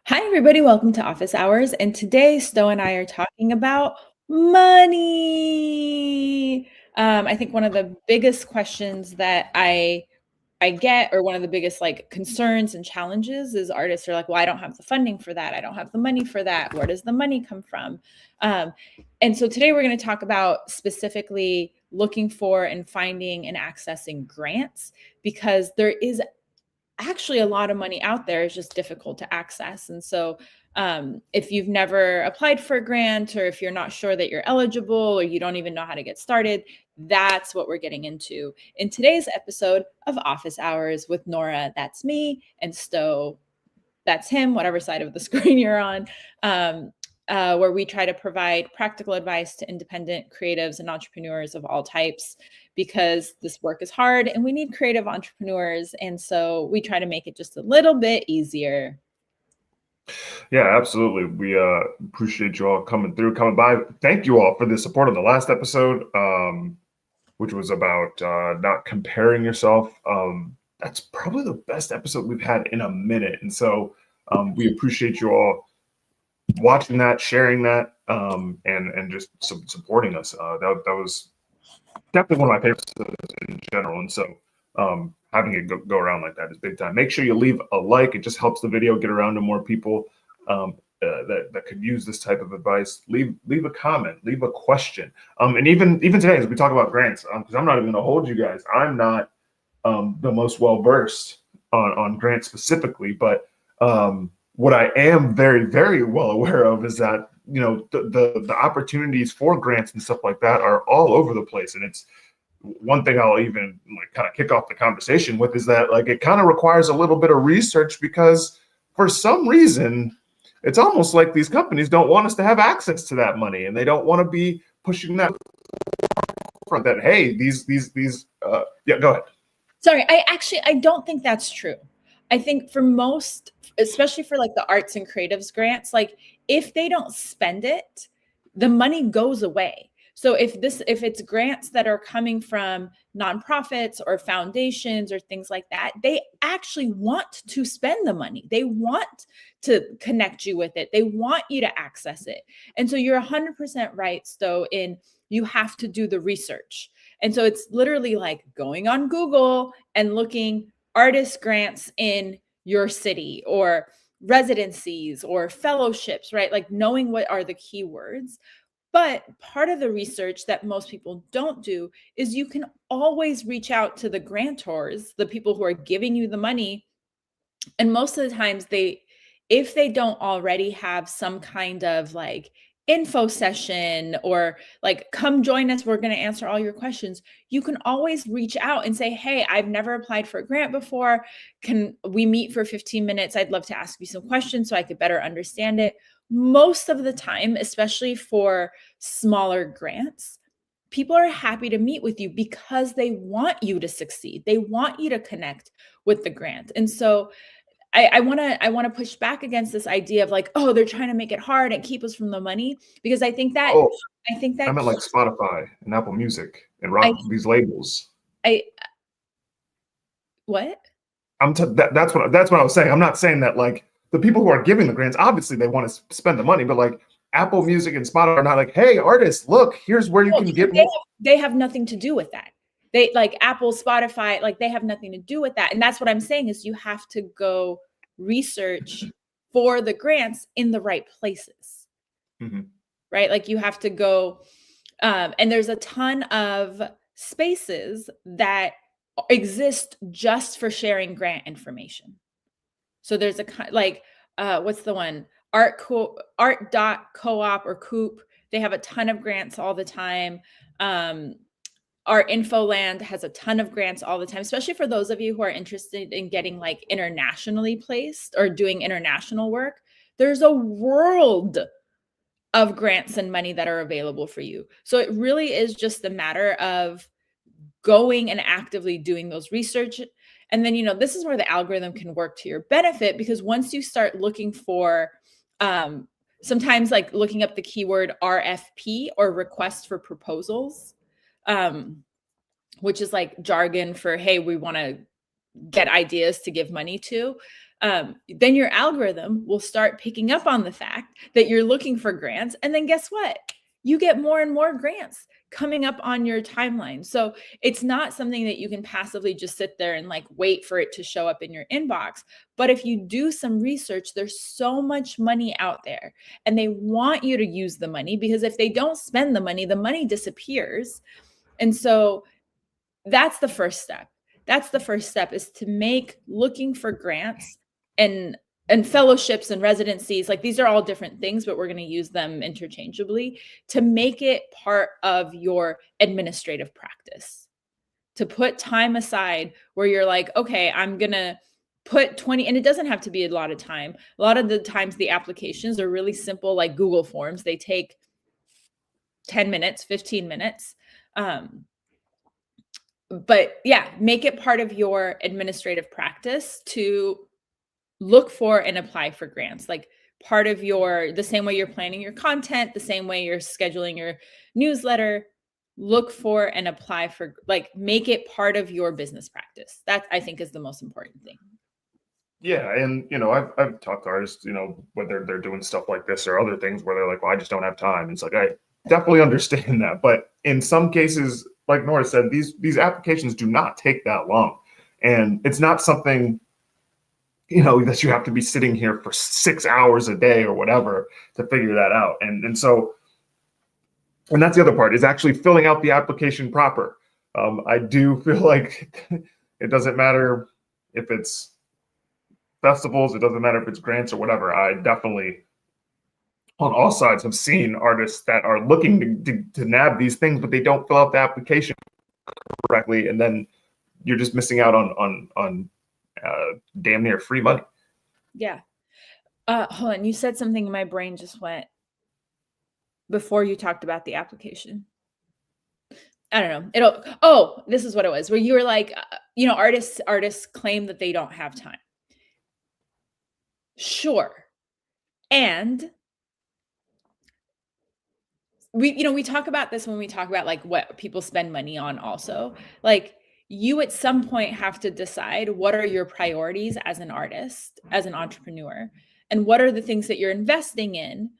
Hi, everybody. Welcome to Office Hours. And today, Stowe and I are talking about money. I think one of the biggest questions that I get, or one of the biggest concerns and challenges, is artists are like, "Well, I don't have the funding for that. I don't have the money for that. Where does the money come from?" Um, and so today we're going to talk about specifically looking for and finding and accessing grants, because there is actually a lot of money out there. Is just difficult to access. And so if you've never applied for a grant, or if you're not sure that you're eligible, or you don't even know how to get started, that's what we're getting into in today's episode of Office Hours with Nora, that's me, and Stowe, that's him, whatever side of the screen you're on, where we try to provide practical advice to independent creatives and entrepreneurs of all types, because this work is hard and we need creative entrepreneurs. And so we try to make it just a little bit easier. Yeah, absolutely. We appreciate you all coming by. Thank you all for the support on the last episode, which was about not comparing yourself. That's probably the best episode we've had in a minute. And so we appreciate you all watching that, sharing that, and just supporting us. That was definitely one of my favorite episodes in general. And so having it go around like that is big time. Make sure you leave a like. It just helps the video get around to more people that could use this type of advice. Leave a comment, leave a question. And even today, as we talk about grants, because I'm not even going to hold you guys, I'm not the most well versed on grants specifically, but what I am very, very well aware of is that the opportunities for grants and stuff like that are all over the place. And it's one thing I'll even kind of kick off the conversation with is that it kind of requires a little bit of research, because for some reason it's almost like these companies don't want us to have access to that money, and they don't want to be pushing that front that, hey, these yeah, go ahead. Sorry, I don't think that's true. I think for most, especially for the arts and creatives grants, if they don't spend it, the money goes away. So if it's grants that are coming from nonprofits or foundations or things like that, they actually want to spend the money. They want to connect you with it. They want you to access it. And so you're 100% right, Stowe, in you have to do the research. And so it's literally like going on Google and looking artist grants in your city, or residencies or fellowships, right? Knowing what are the keywords. But part of the research that most people don't do is you can always reach out to the grantors, the people who are giving you the money. And most of the times if they don't already have some kind of info session, or come join us, we're going to answer all your questions, you can always reach out and say, "Hey, I've never applied for a grant before. Can we meet for 15 minutes? I'd love to ask you some questions so I could better understand it." Most of the time, especially for smaller grants, people are happy to meet with you because they want you to succeed. They want you to connect with the grant. And so I want to push back against this idea of oh, they're trying to make it hard and keep us from the money, because I think that I meant like Spotify and Apple Music and these labels. What? That's what I was saying. I'm not saying that the people who are giving the grants, obviously they want to spend the money, but Apple Music and Spotify are not like, "Hey, artists, look, here's where you can get more." They have nothing to do with that. They Apple, Spotify, they have nothing to do with that. And that's what I'm saying, is you have to go research for the grants in the right places, right? You have to go, and there's a ton of spaces that exist just for sharing grant information. So there's what's the one? Art.coop or Coop. They have a ton of grants all the time. Our Infoland has a ton of grants all the time, especially for those of you who are interested in getting internationally placed or doing international work. There's a world of grants and money that are available for you. So it really is just a matter of going and actively doing those research. And then, this is where the algorithm can work to your benefit, because once you start looking for, sometimes looking up the keyword RFP, or request for proposals, which is jargon for, hey, we want to get ideas to give money to. then your algorithm will start picking up on the fact that you're looking for grants. And then guess what? You get more and more grants coming up on your timeline. So it's not something that you can passively just sit there and like wait for it to show up in your inbox. But if you do some research, there's so much money out there and they want you to use the money, because if they don't spend the money disappears. And so that's the first step. That's the first step, is to make looking for grants and fellowships and residencies, like these are all different things, but we're going to use them interchangeably, to make it part of your administrative practice, to put time aside where you're like, okay, I'm going to put 20, and it doesn't have to be a lot of time. A lot of the times the applications are really simple, like Google Forms. They take 10 minutes, 15 minutes. But yeah, make it part of your administrative practice to look for and apply for grants, like part of the same way you're planning your content, the same way you're scheduling your newsletter. Look for and apply for, like, make it part of your business practice. That, I think, is the most important thing. Yeah, and I've talked to artists, whether they're doing stuff like this or other things where they're like, well, I just don't have time. And it's like, I definitely understand that, but in some cases, like Nora said, these applications do not take that long, and it's not something that you have to be sitting here for 6 hours a day or whatever to figure that out. And so, and that's the other part, is actually filling out the application proper. I do feel like it doesn't matter if it's festivals, it doesn't matter if it's grants or whatever. I definitely, on all sides, have seen artists that are looking to nab these things, but they don't fill out the application correctly, and then you're just missing out on damn near free money. Yeah. Hold on. You said something and my brain just went before you talked about the application. I don't know. This is what it was, where you were like, artists claim that they don't have time. Sure. And we talk about this when we talk about like what people spend money on also. Like, you at some point have to decide what are your priorities as an artist, as an entrepreneur, and what are the things that you're investing in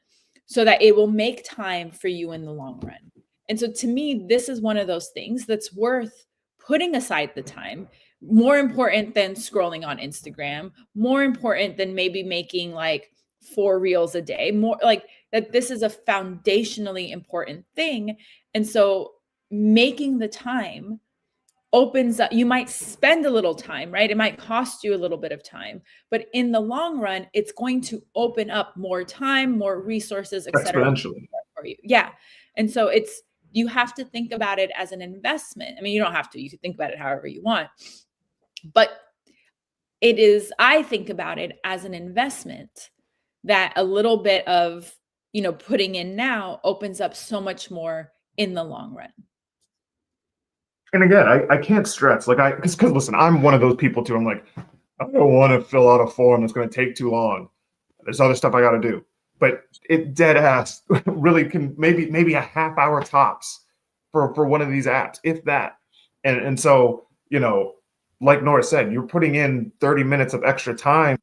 so that it will make time for you in the long run. And so to me, this is one of those things that's worth putting aside the time, more important than scrolling on Instagram, more important than maybe making like 4 reels a day, more like that. This is a foundationally important thing. And so making the time opens up, you might spend a little time, right? It might cost you a little bit of time, but in the long run, it's going to open up more time, more resources, etc. Exponentially. for you. Yeah. And so you have to think about it as an investment. I mean, you don't have to, you can think about it however you want, but I think about it as an investment that a little bit of, putting in now opens up so much more in the long run. And again, I can't stress, like, because listen, I'm one of those people too. I'm like, I don't want to fill out a form that's going to take too long. There's other stuff I got to do. But it dead ass really can maybe a half hour tops for one of these apps, if that. And so, like Nora said, you're putting in 30 minutes of extra time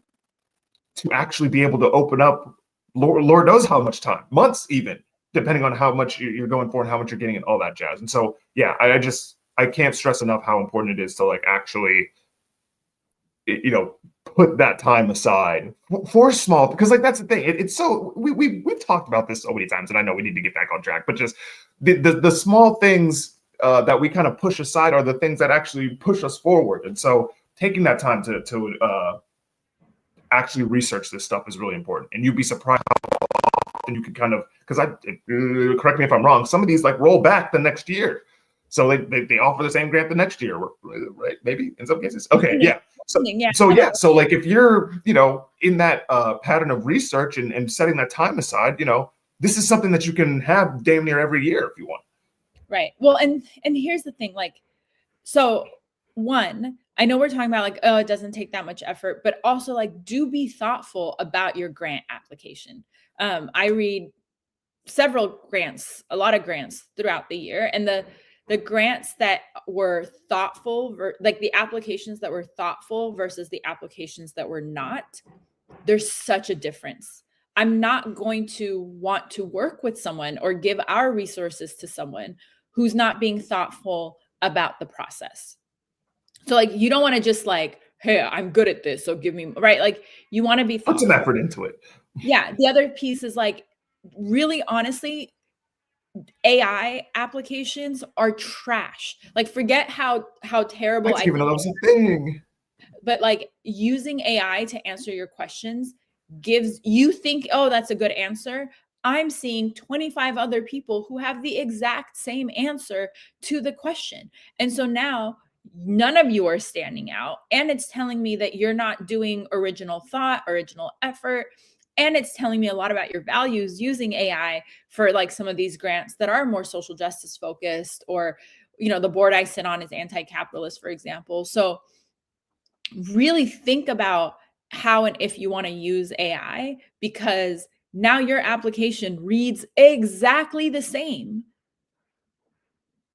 to actually be able to open up, Lord knows how much time, months even, depending on how much you're going for and how much you're getting and all that jazz. And so, yeah, I can't stress enough how important it is to like actually, put that time aside for small, because like that's the thing. It's so we've talked about this so many times, and I know we need to get back on track, but just the small things that we kind of push aside are the things that actually push us forward. And so taking that time to actually research this stuff is really important. And you'd be surprised how often you can kind of, because correct me if I'm wrong, some of these like roll back the next year. So they offer the same grant the next year, right? Maybe in some cases. Okay, yeah. So like if you're, in that pattern of research and setting that time aside, this is something that you can have damn near every year if you want. Right. Well, and here's the thing, like, so one, I know we're talking about like, oh, it doesn't take that much effort, but also like, do be thoughtful about your grant application. I read a lot of grants throughout the year, and the grants that were thoughtful, like the applications that were thoughtful versus the applications that were not, there's such a difference. I'm not going to want to work with someone or give our resources to someone who's not being thoughtful about the process. So like, you don't want to just like, hey, I'm good at this, so give me, right? Like, you want to be thoughtful. Put some effort into it. Yeah. The other piece is like, really honestly, AI applications are trash. Like, forget how terrible. I didn't even know that was a thing. But like, using AI to answer your questions gives you think, oh, that's a good answer. I'm seeing 25 other people who have the exact same answer to the question. And so now none of you are standing out. And it's telling me that you're not doing original thought, original effort. And it's telling me a lot about your values using AI for like some of these grants that are more social justice focused, or, you know, the board I sit on is anti-capitalist, for example. So really think about how and if you want to use AI, because now your application reads exactly the same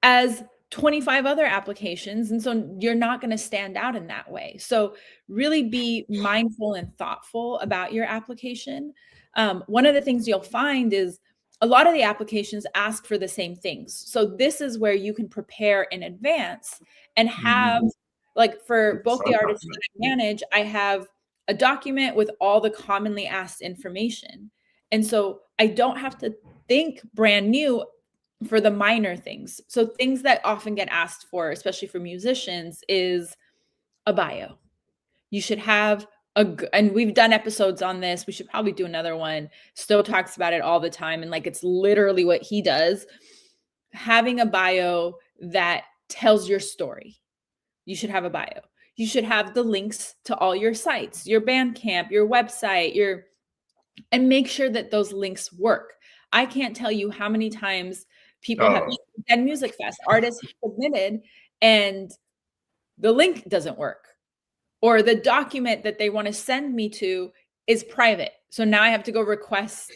as 25 other applications. And so you're not going to stand out in that way. So really be mindful and thoughtful about your application. One of the things you'll find is a lot of the applications ask for the same things. So this is where you can prepare in advance and have, like, for both the artists that I manage, I have a document with all the commonly asked information. And so I don't have to think brand new for the minor things. So things that often get asked for, especially for musicians, is a bio. You should have and we've done episodes on this. We should probably do another one. Stowe talks about it all the time. And like, it's literally what he does. Having a bio that tells your story. You should have a bio. You should have the links to all your sites, your Bandcamp, your website, and make sure that those links work. I can't tell you how many times people have done Music Fest, artists submitted, and the link doesn't work, or the document that they want to send me to is private. So now I have to go request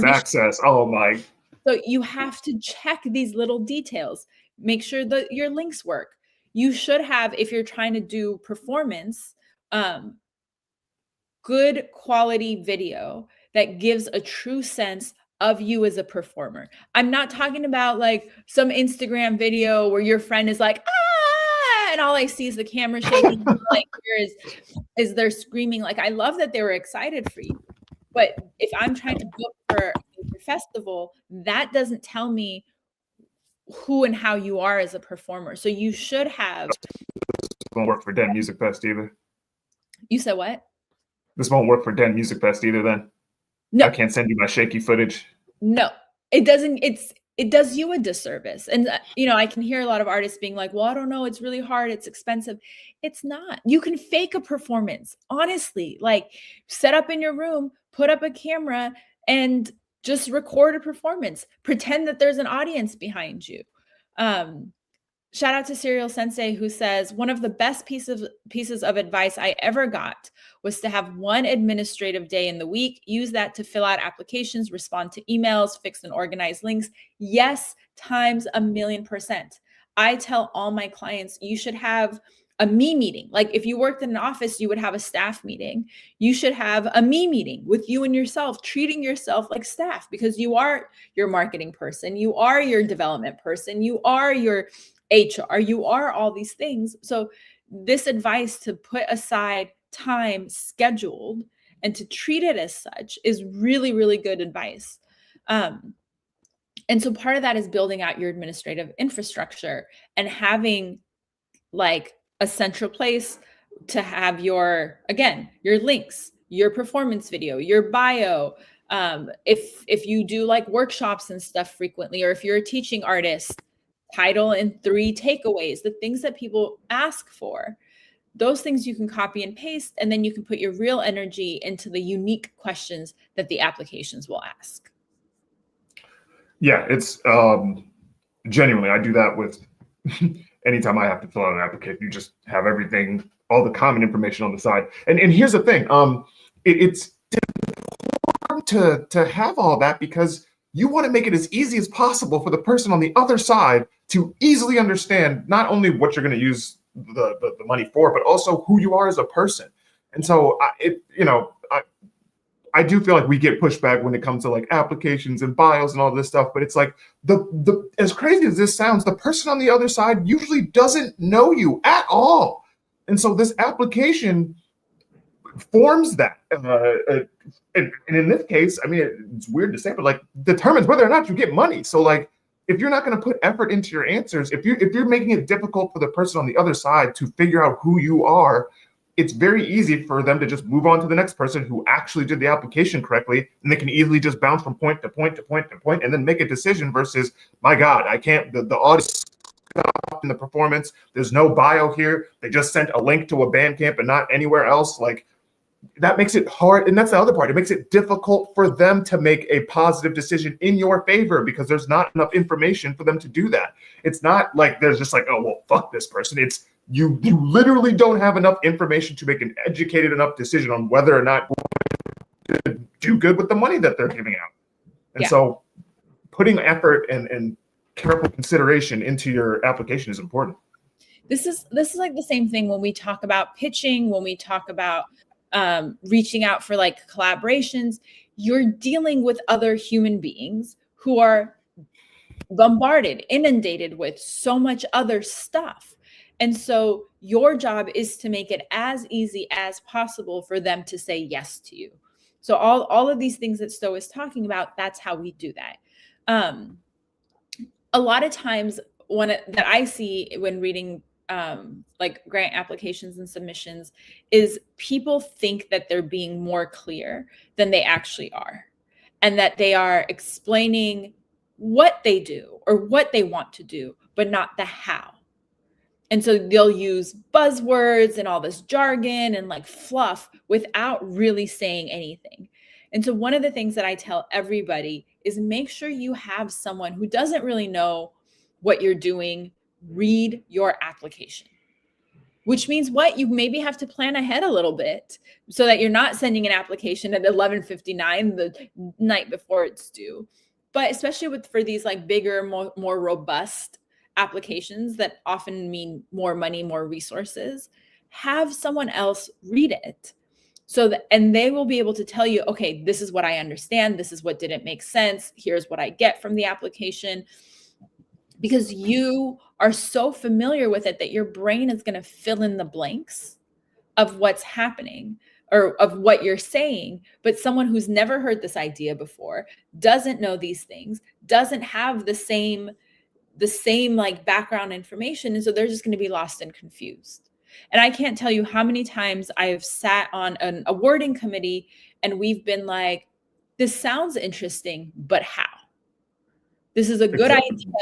access. Oh my. So you have to check these little details. Make sure that your links work. You should have, if you're trying to do performance, good quality video that gives a true sense of you as a performer. I'm not talking about like some Instagram video where your friend is like, ah, and all I see is the camera shaking. Like, here is they're screaming. Like, I love that they were excited for you. But if I'm trying to book for a festival, that doesn't tell me who and how you are as a performer. So you should have. This won't work for Den Music Fest either. You said what? This won't work for Den Music Fest either then? No. I can't send you my shaky footage? No, it doesn't. It does you a disservice. And, you know, I can hear a lot of artists being like, well, I don't know, it's really hard, it's expensive. It's not. You can fake a performance, honestly. Like, set up in your room, put up a camera, and just record a performance. Pretend that there's an audience behind you. Shout out to Serial Sensei, who says, one of the best pieces of advice I ever got was to have one administrative day in the week, use that to fill out applications, respond to emails, fix and organize links. Yes, times 1,000,000%. I tell all my clients, you should have a me meeting. Like, if you worked in an office, you would have a staff meeting. You should have a me meeting with you and yourself, treating yourself like staff, because you are your marketing person. You are your development person. You are your HR, you are all these things. So this advice to put aside time scheduled and to treat it as such is really, really good advice. And so part of that is building out your administrative infrastructure and having like a central place to have your links, your performance video, your bio. If you do like workshops and stuff frequently, or if you're a teaching artist, title and 3 takeaways, the things that people ask for, those things you can copy and paste, and then you can put your real energy into the unique questions that the applications will ask. Yeah, it's genuinely, I do that with anytime I have to fill out an application. You just have everything, all the common information on the side. And here's the thing, it's important to have all that, because you want to make it as easy as possible for the person on the other side to easily understand not only what you're going to use the money for, but also who you are as a person. And so I do feel like we get pushback when it comes to like applications and bios and all this stuff, but it's like the as crazy as this sounds, the person on the other side usually doesn't know you at all. And so this application forms that. And in this case, I mean, it's weird to say, but like determines whether or not you get money. So like, if you're not going to put effort into your answers, if you're making it difficult for the person on the other side to figure out who you are, it's very easy for them to just move on to the next person who actually did the application correctly, and they can easily just bounce from point to point to point to point and then make a decision versus, my God, I can't, the audience in the performance, there's no bio here. They just sent a link to a Bandcamp and not anywhere else. Like, that makes it hard. And that's the other part. It makes it difficult for them to make a positive decision in your favor because there's not enough information for them to do that. It's not like there's just like, oh, well, fuck this person. It's you literally don't have enough information to make an educated enough decision on whether or not to do good with the money that they're giving out. And so putting effort and careful consideration into your application is important. This is like the same thing when we talk about pitching, when we talk about reaching out for like collaborations. You're dealing with other human beings who are bombarded, inundated with so much other stuff. And so your job is to make it as easy as possible for them to say yes to you. So all of these things that Stowe is talking about, that's how we do that. A lot of times that I see when reading like grant applications and submissions is people think that they're being more clear than they actually are, and that they are explaining what they do or what they want to do, but not the how. And so they'll use buzzwords and all this jargon and like fluff without really saying anything. And so one of the things that I tell everybody is make sure you have someone who doesn't really know what you're doing read your application, which means what? You maybe have to plan ahead a little bit so that you're not sending an application at 11:59 the night before it's due. But especially for these like bigger, more robust applications that often mean more money, more resources, have someone else read it. And they will be able to tell you, okay, this is what I understand. This is what didn't make sense. Here's what I get from the application. Because you are so familiar with it that your brain is going to fill in the blanks of what's happening or of what you're saying. But someone who's never heard this idea before, doesn't know these things, doesn't have the same like background information. And so they're just going to be lost and confused. And I can't tell you how many times I've sat on an awarding committee and we've been like, this sounds interesting, but how? This is a good idea,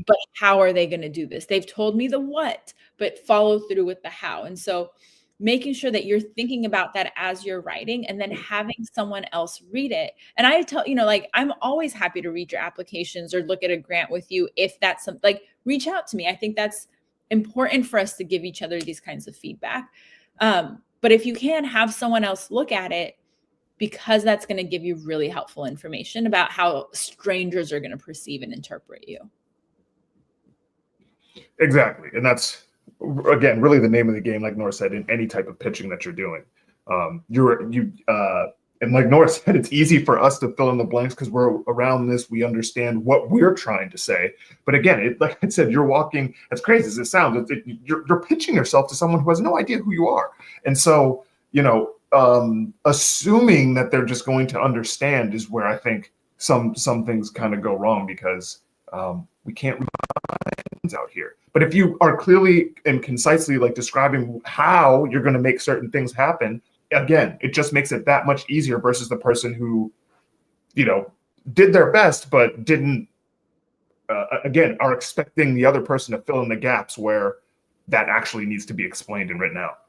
but how are they going to do this? They've told me the what, but follow through with the how. And so making sure that you're thinking about that as you're writing and then having someone else read it. And I tell, like, I'm always happy to read your applications or look at a grant with you. If that's something, like, reach out to me. I think that's important for us to give each other these kinds of feedback. But if you can have someone else look at it, because that's going to give you really helpful information about how strangers are going to perceive and interpret you. Exactly. And that's, again, really the name of the game, like Nora said, in any type of pitching that you're doing. And like Nora said, it's easy for us to fill in the blanks because we're around this. We understand what we're trying to say. But again, like I said, you're walking, as crazy as it sounds, you're pitching yourself to someone who has no idea who you are. And so, assuming that they're just going to understand is where I think some things kind of go wrong because we can't read out here. But if you are clearly and concisely like describing how you're going to make certain things happen, again, it just makes it that much easier versus the person who, did their best, but didn't, again, are expecting the other person to fill in the gaps where that actually needs to be explained and written out.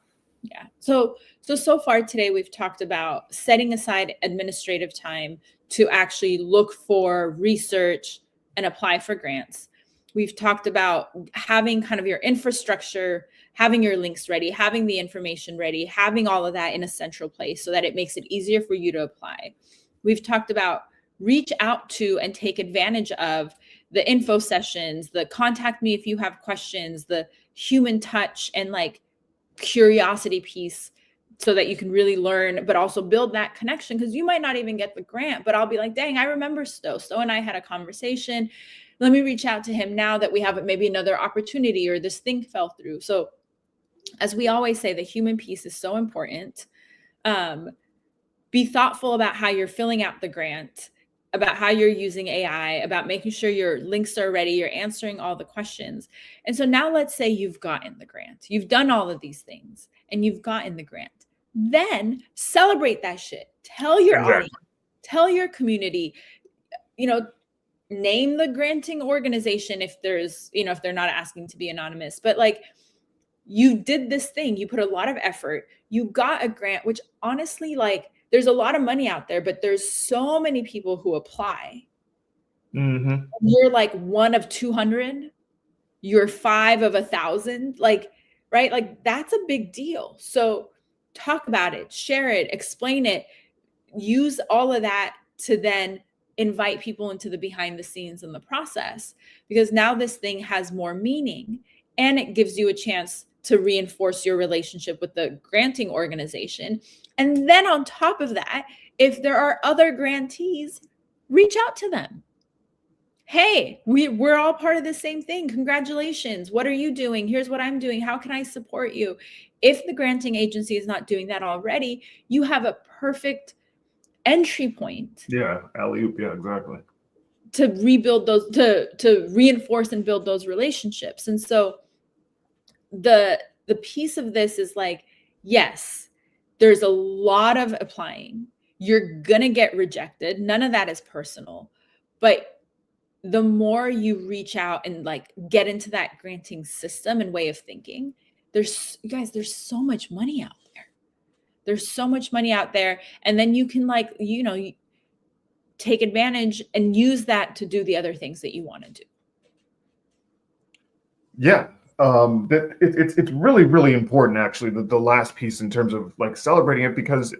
Yeah. So far today, we've talked about setting aside administrative time to actually look for research and apply for grants. We've talked about having kind of your infrastructure, having your links ready, having the information ready, having all of that in a central place so that it makes it easier for you to apply. We've talked about reach out to and take advantage of the info sessions, the contact me if you have questions, the human touch and like curiosity piece, so that you can really learn, but also build that connection. Because you might not even get the grant, but I'll be like, dang, I remember Stowe and I had a conversation. Let me reach out to him now that we have maybe another opportunity or this thing fell through. So as we always say, the human piece is so important. Be thoughtful about how you're filling out the grant, about how you're using AI, about making sure your links are ready, you're answering all the questions. And so now let's say you've gotten the grant, you've done all of these things and you've gotten the grant. Then celebrate that shit. Tell your audience, tell your community, name the granting organization if there's, if they're not asking to be anonymous, but like you did this thing, you put a lot of effort, you got a grant, which honestly, like there's a lot of money out there, but there's so many people who apply. Mm-hmm. You're like one of 200, you're 5 of 1,000, like, right? Like that's a big deal. So talk about it, share it, explain it, use all of that to then invite people into the behind the scenes in the process, because now this thing has more meaning and it gives you a chance to reinforce your relationship with the granting organization. And then on top of that, if there are other grantees, reach out to them. Hey, we're all part of the same thing. Congratulations. What are you doing? Here's what I'm doing. How can I support you? If the granting agency is not doing that already, you have a perfect entry point. Yeah, alley-oop. Yeah, exactly. To rebuild those, to reinforce and build those relationships. And so the piece of this is like, yes, there's a lot of applying. You're going to get rejected. None of that is personal. But the more you reach out and like get into that granting system and way of thinking, there's so much money out there. There's so much money out there. And then you can like, take advantage and use that to do the other things that you want to do. Yeah. It's really, really important, actually, the last piece in terms of like celebrating it, because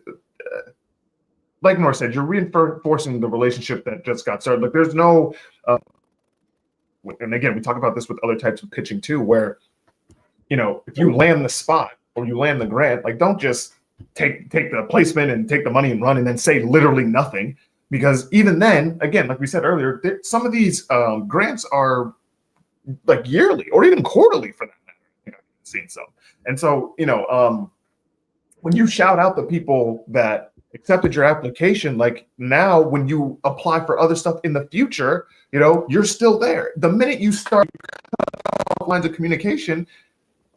like Nora said, you're reinforcing the relationship that just got started. Like there's no, and again, we talk about this with other types of pitching too, where, if you land the spot or you land the grant, like don't just take the placement and take the money and run and then say literally nothing. Because even then, again, like we said earlier, some of these grants are like yearly or even quarterly for that matter. Seen some. And so, when you shout out the people that accepted your application, like now when you apply for other stuff in the future, you're still there. The minute you start lines of communication,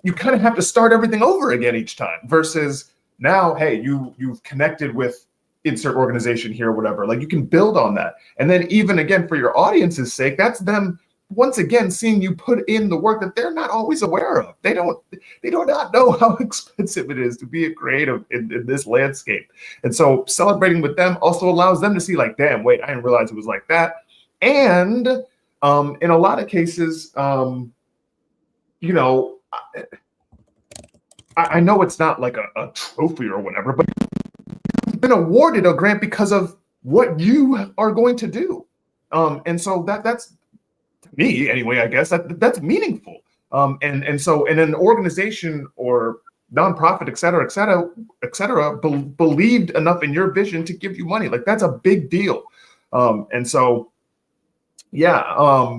you kind of have to start everything over again each time, versus now, hey, you've connected with insert organization here or whatever. Like you can build on that. And then even again, for your audience's sake, that's them once again seeing you put in the work that they're not always aware of. They do not know how expensive it is to be a creative in this landscape. And so celebrating with them also allows them to see like, damn, wait, I didn't realize it was like that. And in a lot of cases, I know it's not like a trophy or whatever, but you've been awarded a grant because of what you are going to do. And so that's, me anyway, I guess that's meaningful. And so in an organization or nonprofit, et cetera, believed enough in your vision to give you money. Like that's a big deal. And so, yeah,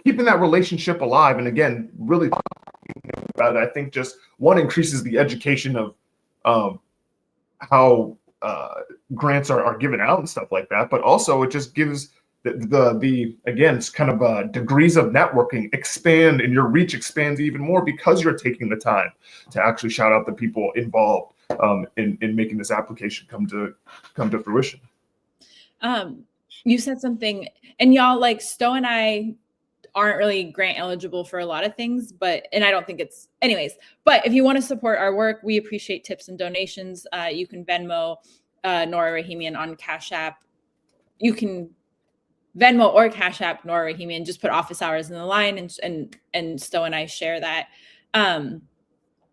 keeping that relationship alive. And again, really about it, I think just one increases the education of how grants are given out and stuff like that. But also it just gives the again, it's kind of degrees of networking expand, and your reach expands even more because you're taking the time to actually shout out the people involved in making this application come to fruition. You said something, and y'all, like Stowe and I aren't really grant eligible for a lot of things, and I don't think it's anyways, but if you want to support our work, we appreciate tips and donations. You can Venmo NoraRahimian on Cash App. You can Venmo or Cash App NoraRahimian, just put office hours in the line, and Stowe and I share that.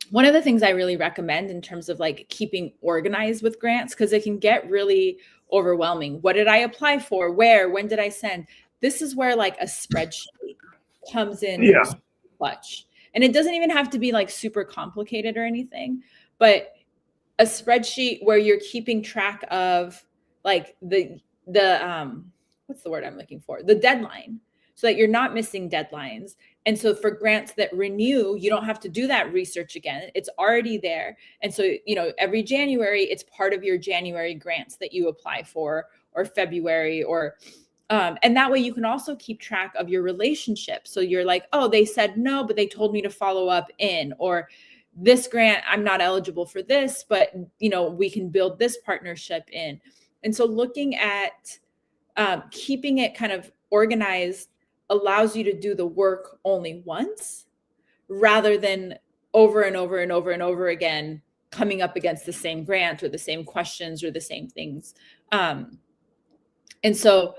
one of the things I really recommend in terms of like keeping organized with grants, because it can get really overwhelming. What did I apply for? Where? When did I send? This is where like a spreadsheet comes in Yeah. clutch. And it doesn't even have to be like super complicated or anything, but a spreadsheet where you're keeping track of like the what's the word I'm looking for? The deadline, so that you're not missing deadlines. And so for grants that renew, you don't have to do that research again. It's already there. And so, you know, every January, it's part of your January grants that you apply for, or February, or and that way you can also keep track of your relationship. So you're like, oh, they said no, but they told me to follow up in, or this grant, I'm not eligible for this, but you know, we can build this partnership in. And so looking at keeping it kind of organized allows you to do the work only once, rather than over and over and over and over again coming up against the same grant or the same questions or the same things. And so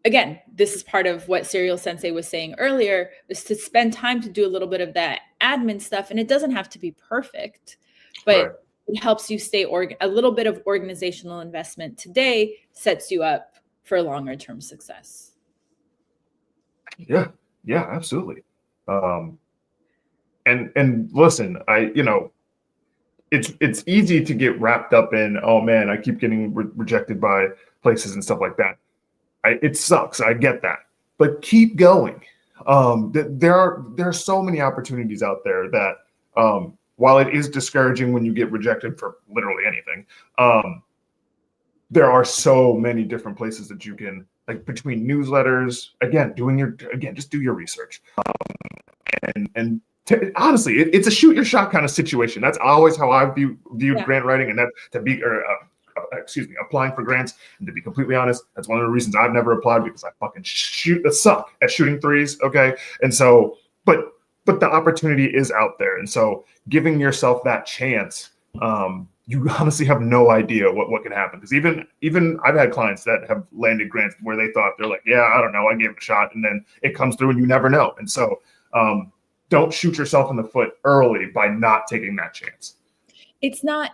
again, this is part of what Serial Sensei was saying earlier, is to spend time to do a little bit of that admin stuff. And it doesn't have to be perfect, but it helps you stay a little bit of organizational investment today sets you up for longer term success. Yeah, absolutely. And listen, it's easy to get wrapped up in, oh man, I keep getting rejected by places and stuff like that. It sucks. I get that, but keep going. There are so many opportunities out there that, while it is discouraging when you get rejected for literally anything, there are so many different places that you can, like, between newsletters, just do your research. Honestly, it's a shoot your shot kind of situation. That's always how I viewed grant writing, and that applying for grants. And to be completely honest, that's one of the reasons I've never applied, because I fucking suck at shooting threes. Okay. And so, but the opportunity is out there. And so giving yourself that chance, you honestly have no idea what can happen. Because even I've had clients that have landed grants where they thought, they're like, yeah, I don't know, I gave it a shot, and then it comes through and you never know. And so don't shoot yourself in the foot early by not taking that chance. It's not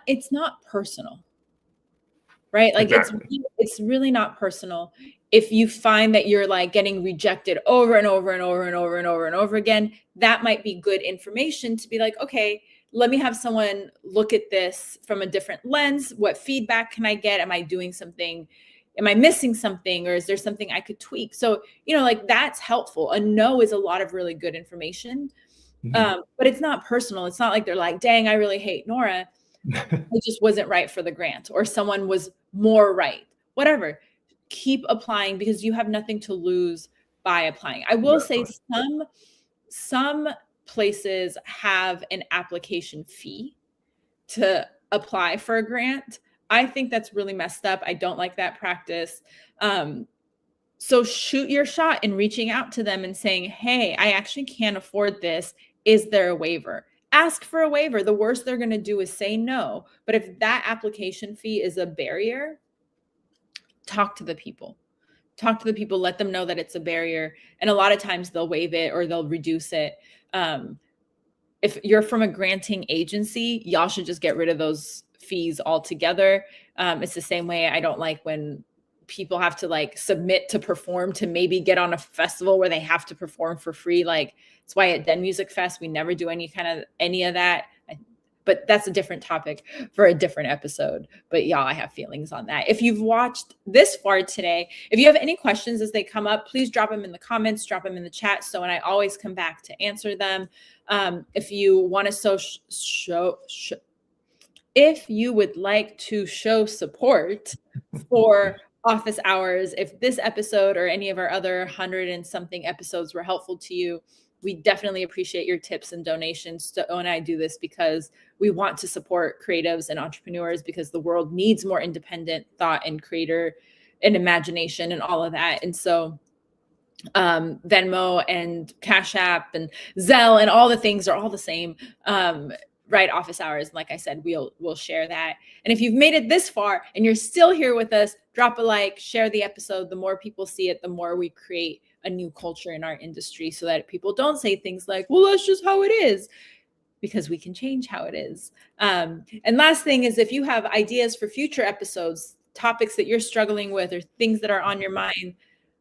personal, right? Like, exactly. It's really not personal. If you find that you're like getting rejected over and over and over and over and over and over again, that might be good information to be like, okay, let me have someone look at this from a different lens. What feedback can I get? Am I doing something? Am I missing something? Or is there something I could tweak? So, you know, like, that's helpful. A no is a lot of really good information. Mm-hmm. But it's not personal. It's not like they're like, dang, I really hate Nora. It just wasn't right for the grant, or someone was more right. Whatever. Keep applying, because you have nothing to lose by applying. I will say some places have an application fee to apply for a grant. I think that's really messed up. I don't like that practice. So shoot your shot in reaching out to them and saying, hey, I actually can't afford this. Is there a waiver? Ask for a waiver. The worst they're going to do is say no. But if that application fee is a barrier, talk to the people. Let them know that it's a barrier. And a lot of times they'll waive it or they'll reduce it. If you're from a granting agency, y'all should just get rid of those fees altogether. It's the same way I don't like when people have to like submit to perform to maybe get on a festival where they have to perform for free. Like, it's why at Den Music Fest, we never do any of that. But that's a different topic for a different episode. But y'all, I have feelings on that. If you've watched this far today, if you have any questions as they come up, please drop them in the comments, drop them in the chat. So, and I always come back to answer them. If you want to if you would like to show support for office hours, if this episode or any of our other 100 and something episodes were helpful to you, we definitely appreciate your tips and donations. And I do this because we want to support creatives and entrepreneurs, because the world needs more independent thought and creator and imagination and all of that. And so Venmo and Cash App and Zelle and all the things are all the same. Right, office hours. And like I said, we'll share that. And if you've made it this far and you're still here with us, drop a like, share the episode. The more people see it, the more we create a new culture in our industry, so that people don't say things like, well, that's just how it is. because we can change how it is. And last thing is, if you have ideas for future episodes, topics that you're struggling with, or things that are on your mind,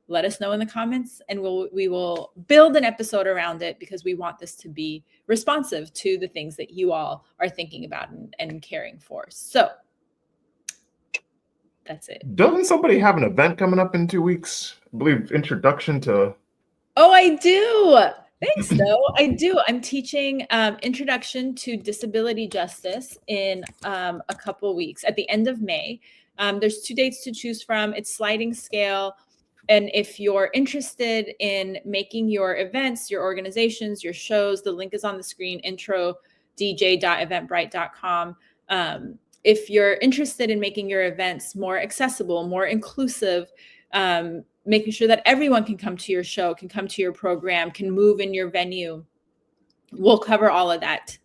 let us know in the comments, and we will build an episode around it, because we want this to be responsive to the things that you all are thinking about and caring for. So that's it. Doesn't somebody have an event coming up in 2 weeks? I believe introduction to. Oh, I do. Thanks, though. I do. I'm teaching Introduction to Disability Justice in a couple weeks at the end of May. There's 2 dates to choose from. It's sliding scale. And if you're interested in making your events, your organizations, your shows, the link is on the screen, introdj.eventbrite.com. If you're interested in making your events more accessible, more inclusive, making sure that everyone can come to your show, can come to your program, can move in your venue, we'll cover all of that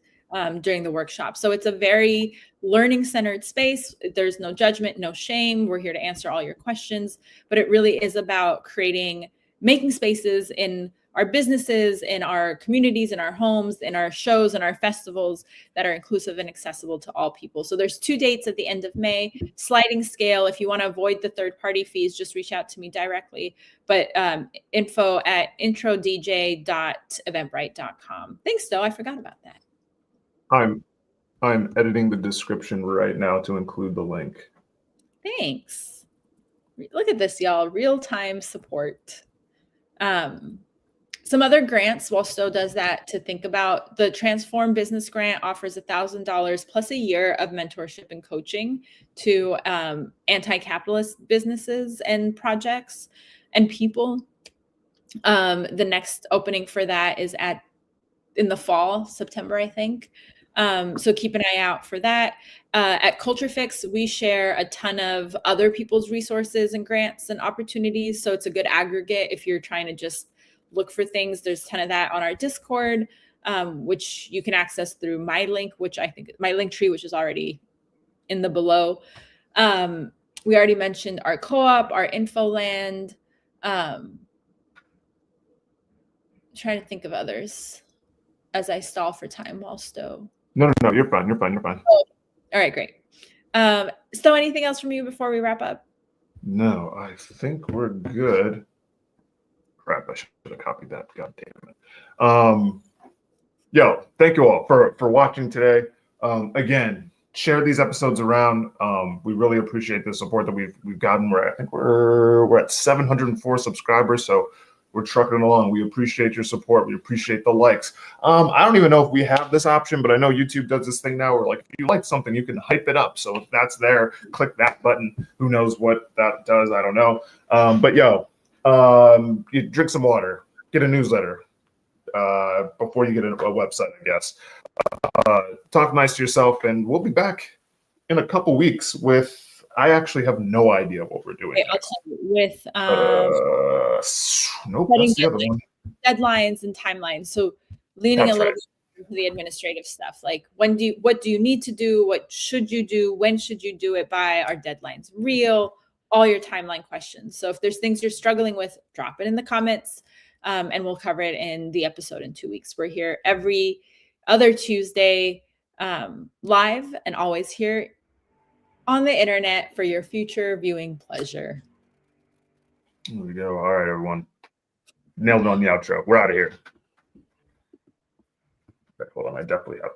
during the workshop. So it's a very learning-centered space. There's no judgment, no shame. We're here to answer all your questions, but it really is about making spaces in our businesses, in our communities, in our homes, in our shows, and our festivals that are inclusive and accessible to all people. So there's 2 dates at the end of May, sliding scale. If you want to avoid the third-party fees, just reach out to me directly. But info at introdj.eventbrite.com. Thanks, though. I forgot about that. I'm editing the description right now to include the link. Thanks. Look at this, y'all. Real-time support. Some other grants, while Stowe does that, to think about: the Transform Business Grant offers $1,000 plus a year of mentorship and coaching to anti-capitalist businesses and projects and people. The next opening for that is in the fall, September, I think. So keep an eye out for that. At Culture Fix, we share a ton of other people's resources and grants and opportunities. So it's a good aggregate if you're trying to just look for things. There's a ton of that on our Discord, which you can access through my link, which I think my link tree, which is already in the below. We already mentioned our co-op, our Infoland. Trying to think of others as I stall for time while Stowe. No, you're fine. You're fine. Oh, all right, great. Stowe, anything else from you before we wrap up? No, I think we're good. Crap, I should have copied that. God damn it. Thank you all for watching today. Again, share these episodes around. We really appreciate the support that we've gotten. I think we're at 704 subscribers, so we're trucking along. We appreciate your support. We appreciate the likes. I don't even know if we have this option, but I know YouTube does this thing now where, like, if you like something, you can hype it up. So if that's there, click that button. Who knows what that does? I don't know. You drink some water, get a newsletter before you get a website, I guess. Talk nice to yourself, and we'll be back in a couple weeks with. I actually have no idea what we're doing. Okay, I'll tell you, with nope, that's the other one. Deadlines and timelines. So leaning a little bit into the administrative stuff, like what do you need to do? What should you do? When should you do it by? Our deadlines real? All your timeline questions. So if there's things you're struggling with, drop it in the comments, and we'll cover it in the episode in 2 weeks. We're here every other Tuesday, live, and always here on the internet for your future viewing pleasure. There we go. All right, everyone. Nailed it on the outro. We're out of here. Hold on, I definitely have to